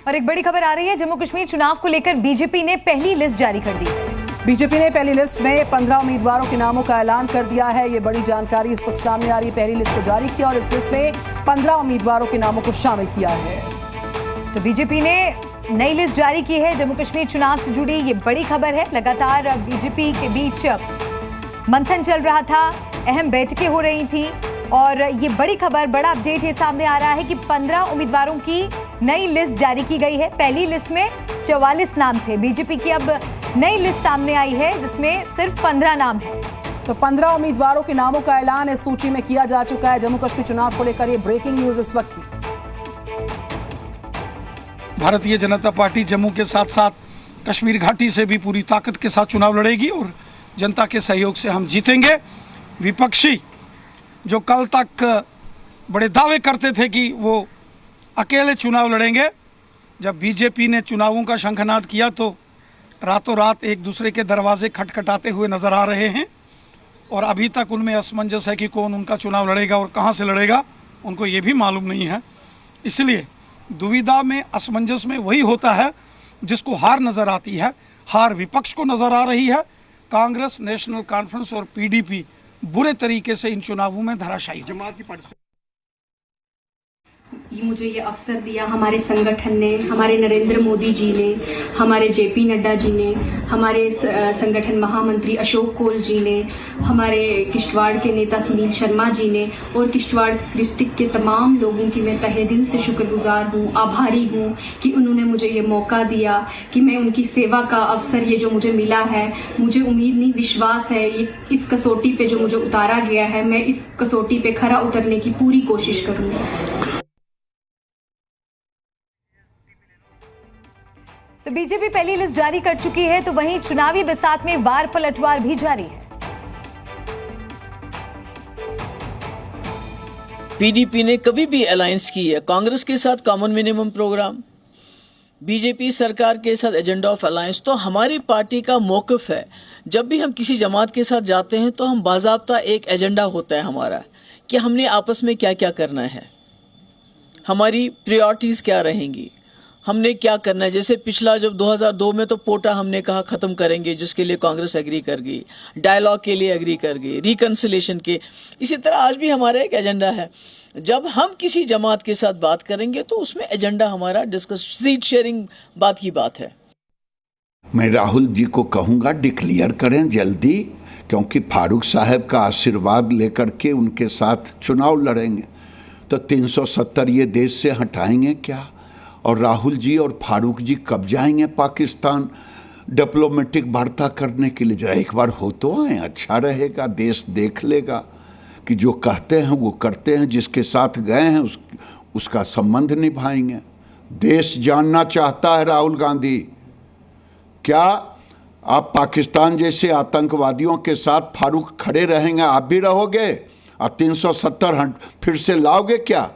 और एक बड़ी खबर आ रही है, जम्मू कश्मीर चुनाव को लेकर बीजेपी ने पहली लिस्ट जारी कर दी है। बीजेपी ने पहली लिस्ट में 15 उम्मीदवारों के नामों का ऐलान कर दिया है। ये बड़ी जानकारी इस वक्त सामने आ रही है। पहली लिस्ट को जारी किया और इस लिस्ट में 15 उम्मीदवारों के नामों को शामिल किया है। तो बीजेपी ने नई लिस्ट जारी की है। जम्मू कश्मीर चुनाव से जुड़ी ये बड़ी खबर है। लगातार बीजेपी के बीच मंथन चल रहा था, अहम बैठकें हो रही थी और ये बड़ी खबर, बड़ा अपडेट ये सामने आ रहा है कि 15 उम्मीदवारों की नई लिस्ट जारी की गई है। पहली लिस्ट में 44 नाम थे। बीजेपी की अब नई लिस्ट सामने आई है जिसमें सिर्फ 15 नाम है। तो 15 उम्मीदवारों के नामों का ऐलान इस सूची में किया जा चुका है। जम्मू कश्मीर चुनाव को लेकर ये ब्रेकिंग न्यूज इस वक्त थी। भारतीय जनता पार्टी जम्मू के साथ साथ कश्मीर घाटी से भी पूरी ताकत के साथ चुनाव लड़ेगी और जनता के सहयोग से हम जीतेंगे। विपक्षी जो कल तक बड़े दावे करते थे कि वो अकेले चुनाव लड़ेंगे, जब बीजेपी ने चुनावों का शंखनाद किया तो रातों रात एक दूसरे के दरवाजे खटखटाते हुए नज़र आ रहे हैं और अभी तक उनमें असमंजस है कि कौन उनका चुनाव लड़ेगा और कहां से लड़ेगा, उनको ये भी मालूम नहीं है। इसलिए दुविधा में, असमंजस में वही होता है जिसको हार नज़र आती है। हार विपक्ष को नज़र आ रही है। कांग्रेस, नेशनल कॉन्फ्रेंस और पीडीपी बुरे तरीके से इन चुनावों में धराशायी जमात की पार्टी। मुझे ये अवसर दिया हमारे संगठन ने, हमारे नरेंद्र मोदी जी ने, हमारे जेपी नड्डा जी ने, हमारे संगठन महामंत्री अशोक कोल जी ने, हमारे किश्तवाड़ के नेता सुनील शर्मा जी ने और किश्तवाड़ डिस्ट्रिक्ट के तमाम लोगों की मैं तहे दिल से शुक्रगुजार हूँ, आभारी हूँ कि उन्होंने मुझे ये मौका दिया कि मैं उनकी सेवा का अवसर ये जो मुझे मिला है, मुझे उम्मीद नहीं, विश्वास है ये इस कसौटी पे जो मुझे उतारा गया है, मैं इस कसौटी पे खरा उतरने की पूरी कोशिश करूँगी। तो बीजेपी पहली लिस्ट जारी कर चुकी है, तो वहीं चुनावी बिसात में वार पलटवार भी जारी है। पीडीपी ने कभी भी अलायंस की है कांग्रेस के साथ, कॉमन मिनिमम प्रोग्राम, बीजेपी सरकार के साथ एजेंडा ऑफ अलायंस। तो हमारी पार्टी का मौक़िफ़ है, जब भी हम किसी जमात के साथ जाते हैं तो हम बाज़ाब्ता एक एजेंडा होता है हमारा कि हमने आपस में क्या क्या करना है, हमारी प्रायोरिटीज़ क्या रहेंगी, हमने क्या करना है। जैसे पिछला जब 2002 में तो पोटा हमने कहा ख़त्म करेंगे, जिसके लिए कांग्रेस एग्री कर गई, डायलॉग के लिए एग्री कर गई, रिकन्सिलेशन के। इसी तरह आज भी हमारा एक एजेंडा है। जब हम किसी जमात के साथ बात करेंगे तो उसमें एजेंडा हमारा डिस्कस, सीट शेयरिंग बात की बात है। मैं राहुल जी को कहूँगा डिक्लेयर करें जल्दी, क्योंकि फारूक साहब का आशीर्वाद लेकर के उनके साथ चुनाव लड़ेंगे तो 370 ये देश से हटाएंगे क्या, और राहुल जी और फारूक जी कब जाएंगे पाकिस्तान डिप्लोमेटिक वार्ता करने के लिए। जरा एक बार हो तो आए, अच्छा रहेगा, देश देख लेगा कि जो कहते हैं वो करते हैं, जिसके साथ गए हैं उसका संबंध निभाएंगे। देश जानना चाहता है राहुल गांधी, क्या आप पाकिस्तान जैसे आतंकवादियों के साथ फारूक खड़े रहेंगे, आप भी रहोगे और 370 फिर से लाओगे क्या?